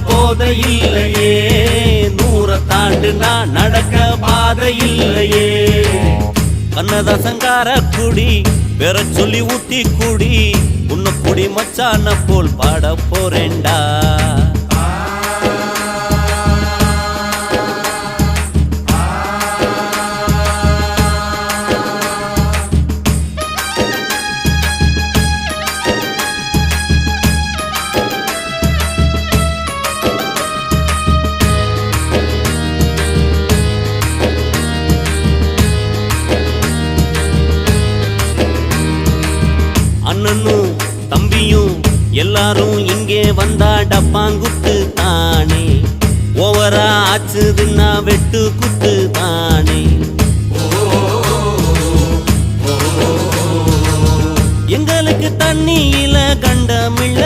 போதை இல்லையே, நூற தாண்டு நான் நடக்க பாதை இல்லையே. கண்ணதாசங்கார குடி பெற சொல்லி ஊத்தி குடி, உன்ன குடி மச்சான போல் பாட போறேன்டா. அண்ணனும் தம்பியும் எல்லாரும் இங்கே வந்தா டப்பாங்குத்து தானே, ஓவரா ஆச்சுதுன்னா வெட்டு குத்து தானே. எங்களுக்கு தண்ணியில கண்டமில்ல